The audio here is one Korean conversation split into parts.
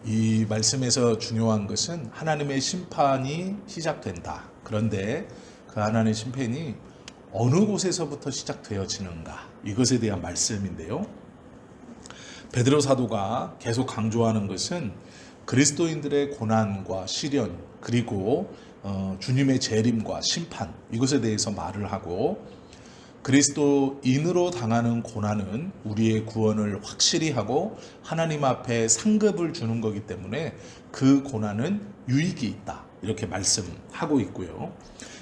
이 말씀에서 중요한 것은 하나님의 심판이 시작된다. 그런데 그 하나님의 심판이 어느 곳에서부터 시작되어지는가, 이것에 대한 말씀인데요. 베드로 사도가 계속 강조하는 것은 그리스도인들의 고난과 시련, 그리고 주님의 재림과 심판, 이것에 대해서 말을 하고, 그리스도인으로 당하는 고난은 우리의 구원을 확실히 하고 하나님 앞에 상급을 주는 거기 때문에 그 고난은 유익이 있다, 이렇게 말씀하고 있고요.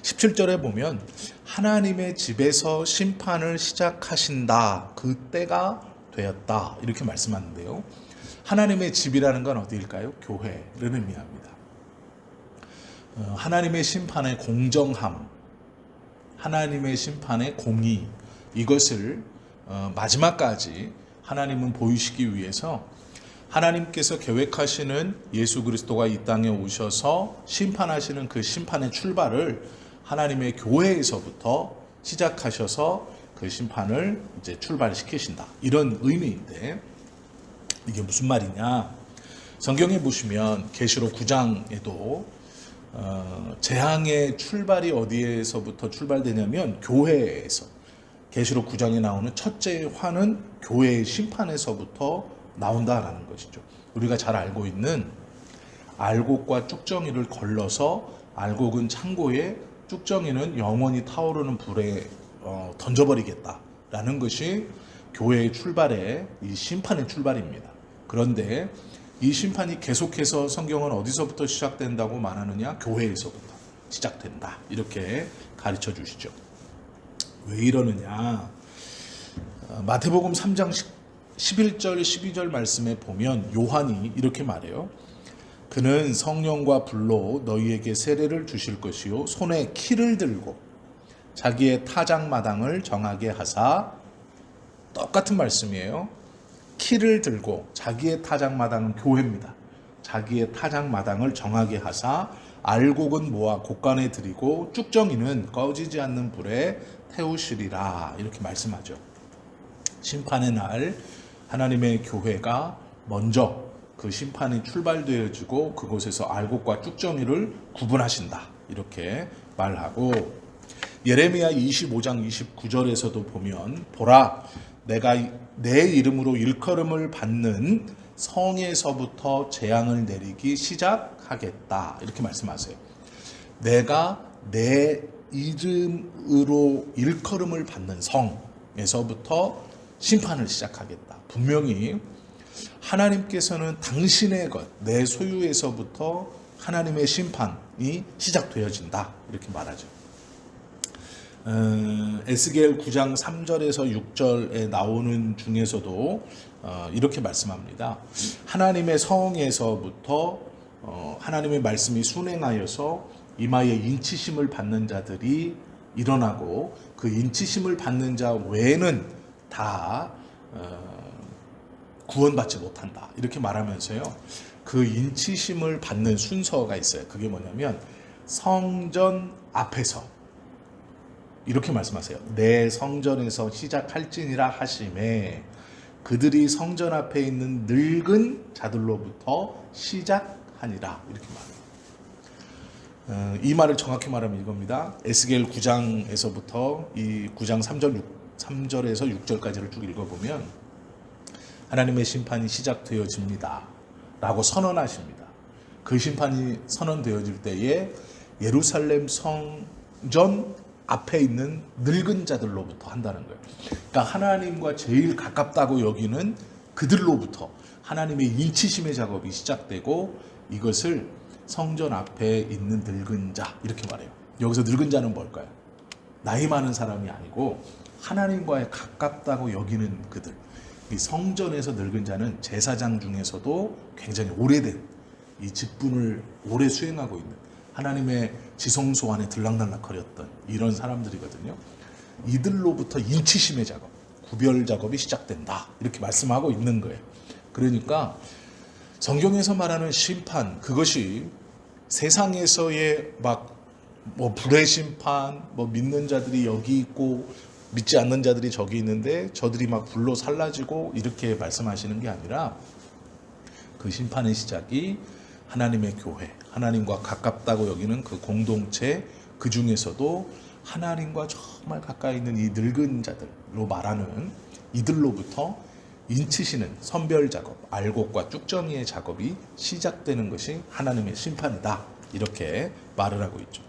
17절에 보면 하나님의 집에서 심판을 시작하신다, 그때가 되었다, 이렇게 말씀하는데요. 하나님의 집이라는 건 어디일까요? 교회를 의미합니다. 하나님의 심판의 공정함, 하나님의 심판의 공의, 이것을 마지막까지 하나님은 보이시기 위해서 하나님께서 계획하시는 예수 그리스도가 이 땅에 오셔서 심판하시는 그 심판의 출발을 하나님의 교회에서부터 시작하셔서 그 심판을 이제 출발시키신다, 이런 의미인데, 이게 무슨 말이냐? 성경에 보시면 계시록 9장에도 재앙의 출발이 어디에서부터 출발되냐면 교회에서, 계시록 9장에 나오는 첫째 화는 교회의 심판에서부터 나온다라는 것이죠. 우리가 잘 알고 있는 알곡과 쭉정이를 걸러서 알곡은 창고에, 쭉정이는 영원히 타오르는 불에 던져버리겠다라는 것이 교회의 출발의, 이 심판의 출발입니다. 그런데 이 심판이 계속해서 성경은 어디서부터 시작된다고 말하느냐? 교회에서부터 시작된다, 이렇게 가르쳐 주시죠. 왜 이러느냐? 마태복음 3장 11절 12절 말씀에 보면 요한이 이렇게 말해요. 그는 성령과 불로 너희에게 세례를 주실 것이요 손에 키를 들고 자기의 타작마당을 정하게 하사, 똑같은 말씀이에요. 키를 들고, 자기의 타작마당은 교회입니다. 자기의 타작마당을 정하게 하사 알곡은 모아 곳간에 들이고 쭉정이는 꺼지지 않는 불에 태우시리라, 이렇게 말씀하죠. 심판의 날 하나님의 교회가 먼저 그 심판이 출발되어지고 그곳에서 알곡과 쭉정이를 구분하신다, 이렇게 말하고, 예레미야 25장 29절에서도 보면 보라, 내가 내 이름으로 일컬음을 받는 성에서부터 재앙을 내리기 시작하겠다, 이렇게 말씀하세요. 내가 내 이름으로 일컬음을 받는 성에서부터 심판을 시작하겠다. 분명히 하나님께서는 당신의 것, 내 소유에서부터 하나님의 심판이 시작되어진다, 이렇게 말하죠. 에스겔 9장 3절에서 6절에 나오는 중에서도 이렇게 말씀합니다. 하나님의 성에서부터 하나님의 말씀이 순행하여서 이마에 인치심을 받는 자들이 일어나고, 그 인치심을 받는 자 외에는 다 구원받지 못한다, 이렇게 말하면서요, 그 인치심을 받는 순서가 있어요. 그게 뭐냐면 성전 앞에서, 이렇게 말씀하세요. 내 성전에서 시작할지니라 하심에 그들이 성전 앞에 있는 늙은 자들로부터 시작하니라, 이렇게 말해요. 이 말을 정확히 말하면 이겁니다. 에스겔 9장에서부터 이 9장 3절에서 6절까지를 쭉 읽어보면 하나님의 심판이 시작되어집니다 라고 선언하십니다. 그 심판이 선언되어질 때에 예루살렘 성전 앞에 있는 늙은 자들로부터 한다는 거예요. 그러니까 하나님과 제일 가깝다고 여기는 그들로부터 하나님의 인치심의 작업이 시작되고, 이것을 성전 앞에 있는 늙은 자, 이렇게 말해요. 여기서 늙은 자는 뭘까요? 나이 많은 사람이 아니고 하나님과의 가깝다고 여기는 그들. 이 성전에서 늙은 자는 제사장 중에서도 굉장히 오래된, 이 직분을 오래 수행하고 있는, 하나님의 지성소 안에 들락날락거렸던 이런 사람들이거든요. 이들로부터 인치심의 작업, 구별 작업이 시작된다, 이렇게 말씀하고 있는 거예요. 그러니까 성경에서 말하는 심판, 그것이 세상에서의 불의 심판, 믿는 자들이 여기 있고 믿지 않는 자들이 저기 있는데 저들이 불로 살라지고 이렇게 말씀하시는 게 아니라, 그 심판의 시작이 하나님의 교회, 하나님과 가깝다고 여기는 그 공동체, 그 중에서도 하나님과 정말 가까이 있는 이 늙은 자들로 말하는 이들로부터 인치시는 선별 작업, 알곡과 쭉정이의 작업이 시작되는 것이 하나님의 심판이다. 이렇게 말을 하고 있죠.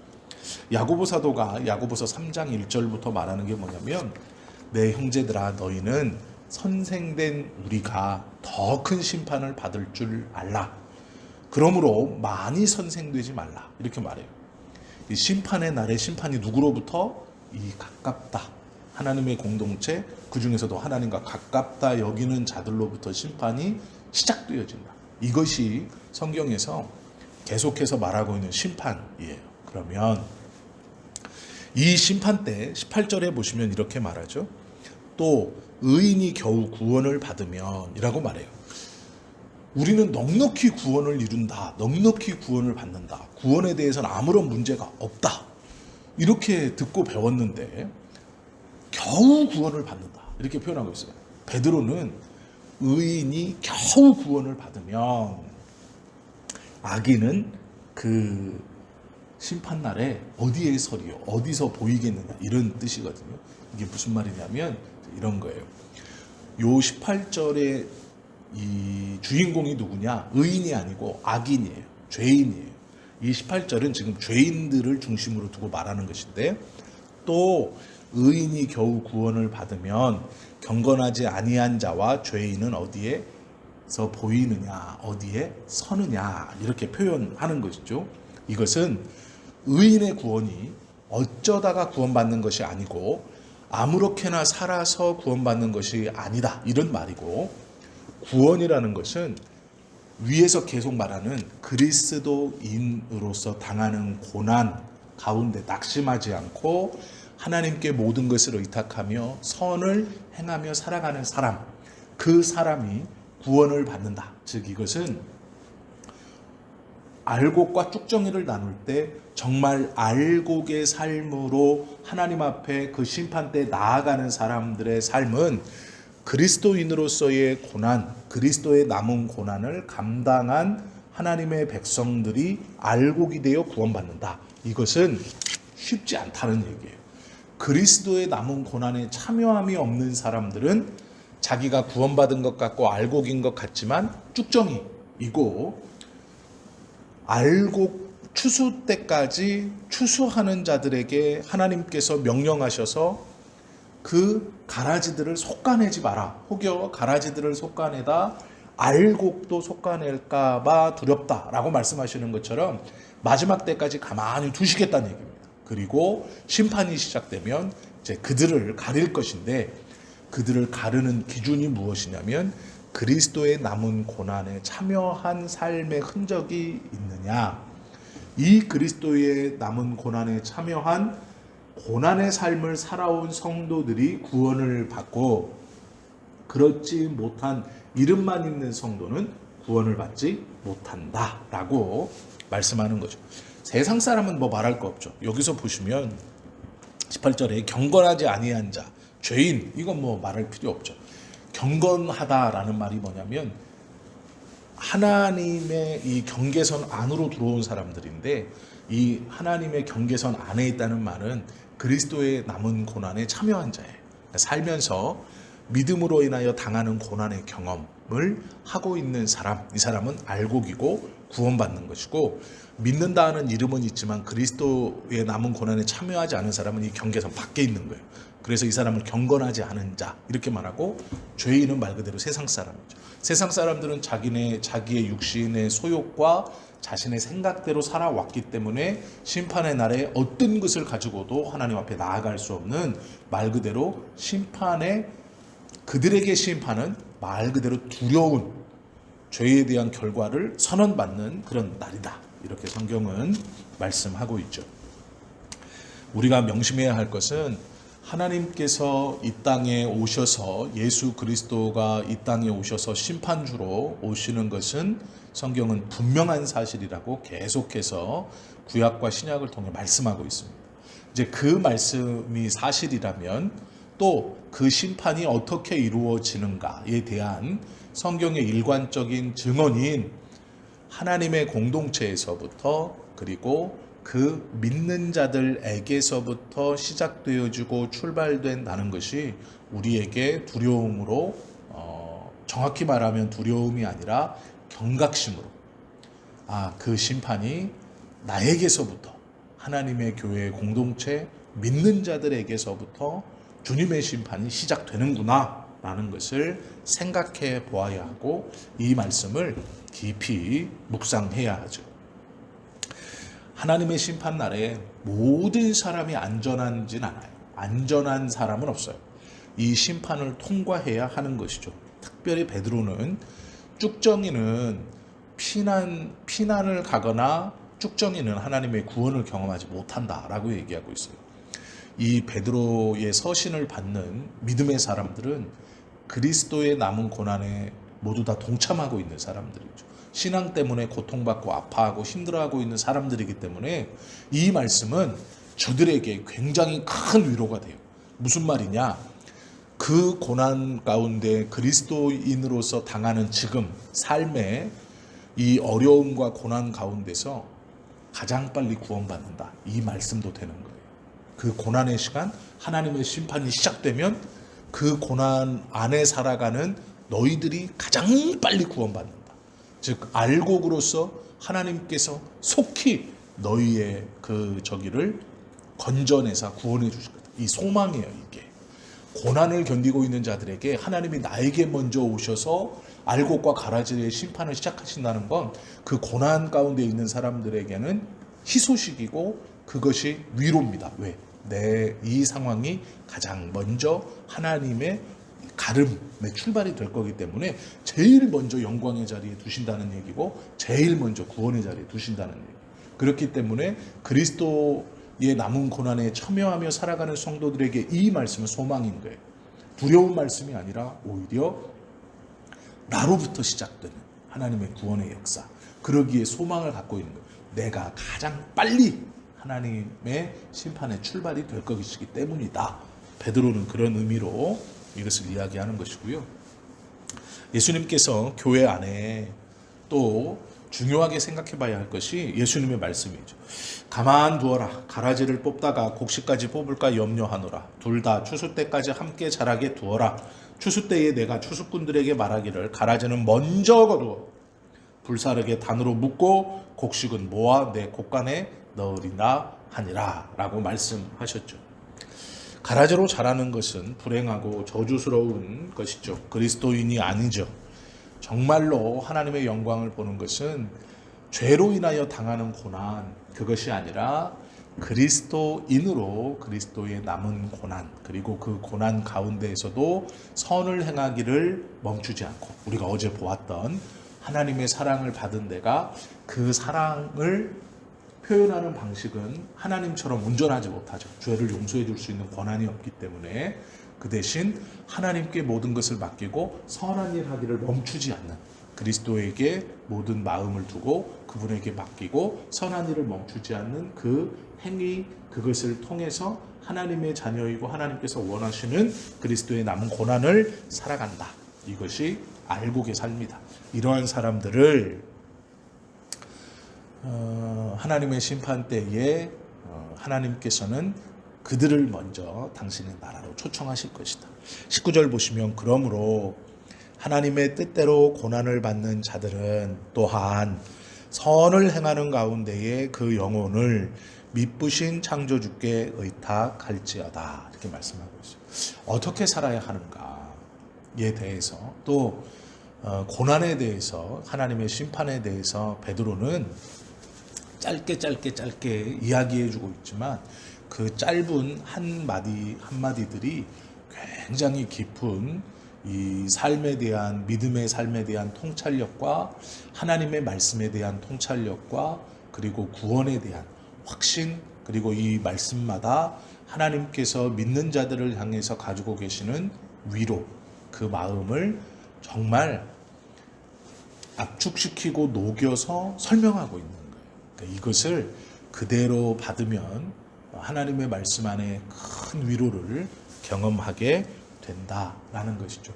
야고보 사도가 야고보서 3장 1절부터 말하는 게 뭐냐면, 내 형제들아 너희는 선생된 우리가 더 큰 심판을 받을 줄 알라. 그러므로 많이 선생되지 말라. 이렇게 말해요. 이 심판의 날의 심판이 누구로부터? 이 가깝다, 하나님의 공동체, 그 중에서도 하나님과 가깝다 여기는 자들로부터 심판이 시작되어진다. 이것이 성경에서 계속해서 말하고 있는 심판이에요. 그러면 이 심판 때 18절에 보시면 이렇게 말하죠. 또 의인이 겨우 구원을 받으면 이라고 말해요. 우리는 넉넉히 구원을 이룬다, 넉넉히 구원을 받는다, 구원에 대해서는 아무런 문제가 없다, 이렇게 듣고 배웠는데 겨우 구원을 받는다 이렇게 표현하고 있어요. 베드로는 의인이 겨우 구원을 받으면 악인은 그 심판날에 어디에 서리요, 어디서 보이겠느냐, 이런 뜻이거든요. 이게 무슨 말이냐면 이런 거예요. 요 18절에 이 주인공이 누구냐? 의인이 아니고 악인이에요. 죄인이에요. 이 18절은 지금 죄인들을 중심으로 두고 말하는 것인데, 또 의인이 겨우 구원을 받으면 경건하지 아니한 자와 죄인은 어디에서 보이느냐, 어디에 서느냐, 이렇게 표현하는 것이죠. 이것은 의인의 구원이 어쩌다가 구원받는 것이 아니고 아무렇게나 살아서 구원받는 것이 아니다, 이런 말이고, 구원이라는 것은 위에서 계속 말하는 그리스도인으로서 당하는 고난 가운데 낙심하지 않고 하나님께 모든 것을 의탁하며 선을 행하며 살아가는 사람, 그 사람이 구원을 받는다. 즉 이것은 알곡과 쭉정이를 나눌 때 정말 알곡의 삶으로 하나님 앞에 그 심판 때 나아가는 사람들의 삶은 그리스도인으로서의 고난, 그리스도의 남은 고난을 감당한 하나님의 백성들이 알곡이 되어 구원받는다. 이것은 쉽지 않다는 얘기예요. 그리스도의 남은 고난에 참여함이 없는 사람들은 자기가 구원받은 것 같고 알곡인 것 같지만 쭉정이이고, 알곡 추수 때까지 추수하는 자들에게 하나님께서 명령하셔서 그 가라지들을 솎아내지 마라, 혹여 가라지들을 솎아내다 알곡도 솎아낼까 봐 두렵다라고 말씀하시는 것처럼 마지막 때까지 가만히 두시겠다는 얘기입니다. 그리고 심판이 시작되면 이제 그들을 가릴 것인데, 그들을 가르는 기준이 무엇이냐면 그리스도의 남은 고난에 참여한 삶의 흔적이 있느냐, 이 그리스도의 남은 고난에 참여한 고난의 삶을 살아온 성도들이 구원을 받고, 그렇지 못한 이름만 있는 성도는 구원을 받지 못한다라고 말씀하는 거죠. 세상 사람은 뭐 말할 거 없죠. 여기서 보시면 18절에 경건하지 아니한 자, 죄인, 이건 뭐 말할 필요 없죠. 경건하다라는 말이 뭐냐면 하나님의 이 경계선 안으로 들어온 사람들인데, 이 하나님의 경계선 안에 있다는 말은 그리스도의 남은 고난에 참여한 자예요. 살면서 믿음으로 인하여 당하는 고난의 경험을 하고 있는 사람, 이 사람은 알곡이고 구원받는 것이고, 믿는다는 이름은 있지만 그리스도의 남은 고난에 참여하지 않은 사람은 이 경계선 밖에 있는 거예요. 그래서 이 사람을 경건하지 않은 자 이렇게 말하고, 죄인은 말 그대로 세상 사람이죠. 세상 사람들은 자기의 육신의 소욕과 자신의 생각대로 살아왔기 때문에 심판의 날에 어떤 것을 가지고도 하나님 앞에 나아갈 수 없는, 말 그대로 그들에게 심판은 말 그대로 두려운 죄에 대한 결과를 선언받는 그런 날이다. 이렇게 성경은 말씀하고 있죠. 우리가 명심해야 할 것은 하나님께서 이 땅에 오셔서, 예수 그리스도가 이 땅에 오셔서 심판주로 오시는 것은 성경은 분명한 사실이라고 계속해서 구약과 신약을 통해 말씀하고 있습니다. 이제 그 말씀이 사실이라면 또 그 심판이 어떻게 이루어지는가에 대한 성경의 일관적인 증언인 하나님의 공동체에서부터 그리고 그 믿는 자들에게서부터 시작되어지고 출발된다는 것이 우리에게 두려움으로 정확히 말하면 두려움이 아니라 경각심으로 그 심판이 나에게서부터 하나님의 교회 공동체 믿는 자들에게서부터 주님의 심판이 시작되는구나 라는 것을 생각해 보아야 하고 이 말씀을 깊이 묵상해야 하죠. 하나님의 심판 날에 모든 사람이 안전하진 않아요. 안전한 사람은 없어요. 이 심판을 통과해야 하는 것이죠. 특별히 베드로는 쭉정이는 피난을 가거나 쭉정이는 하나님의 구원을 경험하지 못한다라고 얘기하고 있어요. 이 베드로의 서신을 받는 믿음의 사람들은 그리스도의 남은 고난에 모두 다 동참하고 있는 사람들이죠. 신앙 때문에 고통받고 아파하고 힘들어하고 있는 사람들이기 때문에 이 말씀은 저들에게 굉장히 큰 위로가 돼요. 무슨 말이냐? 그 고난 가운데 그리스도인으로서 당하는 지금 삶의 이 어려움과 고난 가운데서 가장 빨리 구원받는다. 이 말씀도 되는 거예요. 그 고난의 시간, 하나님의 심판이 시작되면 그 고난 안에 살아가는 너희들이 가장 빨리 구원받는다. 즉 알곡으로서 하나님께서 속히 너희의 그 저기를 건져내사 구원해 주실 거다. 이 소망이에요. 이게 고난을 견디고 있는 자들에게 하나님이 나에게 먼저 오셔서 알곡과 가라지의 심판을 시작하신다는 건 그 고난 가운데 있는 사람들에게는 희소식이고 그것이 위로입니다. 왜? 내 이 상황이 가장 먼저 하나님의 가름의 출발이 될 거기 때문에 제일 먼저 영광의 자리에 두신다는 얘기고 제일 먼저 구원의 자리에 두신다는 얘기. 그렇기 때문에 그리스도의 남은 고난에 참여하며 살아가는 성도들에게 이 말씀은 소망인 거예요. 두려운 말씀이 아니라 오히려 나로부터 시작되는 하나님의 구원의 역사. 그러기에 소망을 갖고 있는 거예요. 내가 가장 빨리 하나님의 심판의 출발이 될 것이기 때문이다. 베드로는 그런 의미로 이것을 이야기하는 것이고요. 예수님께서 교회 안에 또 중요하게 생각해 봐야 할 것이 예수님의 말씀이죠. 가만두어라. 가라지를 뽑다가 곡식까지 뽑을까 염려하노라. 둘 다 추수 때까지 함께 자라게 두어라. 추수 때에 내가 추수꾼들에게 말하기를 가라지는 먼저 거두어 불사르게 단으로 묶고 곡식은 모아 내 곡간에 넣으리라 하니라 라고 말씀하셨죠. 가라지로 자라는 것은 불행하고 저주스러운 것이죠. 그리스도인이 아니죠. 정말로 하나님의 영광을 보는 것은 죄로 인하여 당하는 고난, 그것이 아니라 그리스도인으로 그리스도의 남은 고난, 그리고 그 고난 가운데에서도 선을 행하기를 멈추지 않고 우리가 어제 보았던 하나님의 사랑을 받은 내가 그 사랑을 표현하는 방식은 하나님처럼 온전하지 못하죠. 죄를 용서해 줄 수 있는 권한이 없기 때문에 그 대신 하나님께 모든 것을 맡기고 선한 일 하기를 멈추지 않는 그리스도에게 모든 마음을 두고 그분에게 맡기고 선한 일을 멈추지 않는 그 행위, 그것을 통해서 하나님의 자녀이고 하나님께서 원하시는 그리스도의 남은 고난을 살아간다. 이것이 알곡의 삶이다. 이러한 사람들을 하나님의 심판 때에 하나님께서는 그들을 먼저 당신의 나라로 초청하실 것이다. 19절 보시면 그러므로 하나님의 뜻대로 고난을 받는 자들은 또한 선을 행하는 가운데에 그 영혼을 미쁘신 창조주께 의탁할지어다. 이렇게 말씀하고 있어요. 어떻게 살아야 하는가에 대해서 또 고난에 대해서 하나님의 심판에 대해서 베드로는 짧게 이야기해 주고 있지만 그 짧은 한마디들이 굉장히 깊은 이 삶에 대한 믿음의 삶에 대한 통찰력과 하나님의 말씀에 대한 통찰력과 그리고 구원에 대한 확신, 그리고 이 말씀마다 하나님께서 믿는 자들을 향해서 가지고 계시는 위로, 그 마음을 정말 압축시키고 녹여서 설명하고 있는 거예요. 그러니까 이것을 그대로 받으면 하나님의 말씀 안에 큰 위로를 경험하게 된다라는 것이죠.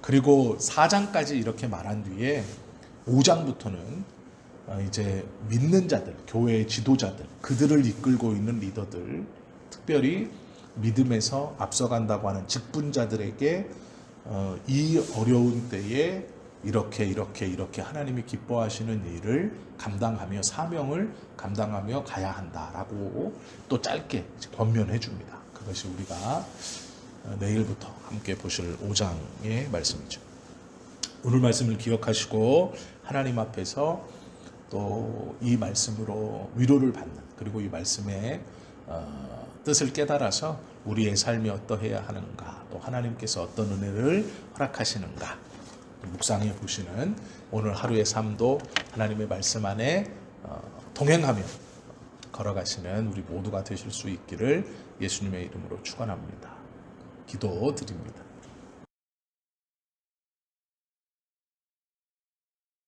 그리고 4장까지 이렇게 말한 뒤에 5장부터는 이제 믿는 자들, 교회의 지도자들, 그들을 이끌고 있는 리더들, 특별히 믿음에서 앞서간다고 하는 직분자들에게 이 어려운 때에 이렇게 하나님이 기뻐하시는 일을 감당하며 사명을 감당하며 가야 한다라고 또 짧게 권면해 줍니다. 그것이 우리가 내일부터 함께 보실 5장의 말씀이죠. 오늘 말씀을 기억하시고 하나님 앞에서 또 이 말씀으로 위로를 받는, 그리고 이 말씀의 뜻을 깨달아서 우리의 삶이 어떠해야 하는가, 또 하나님께서 어떤 은혜를 허락하시는가 묵상해 보시는 오늘 하루의 삶도 하나님의 말씀 안에 동행하며 걸어가시는 우리 모두가 되실 수 있기를 예수님의 이름으로 축원합니다. 기도드립니다.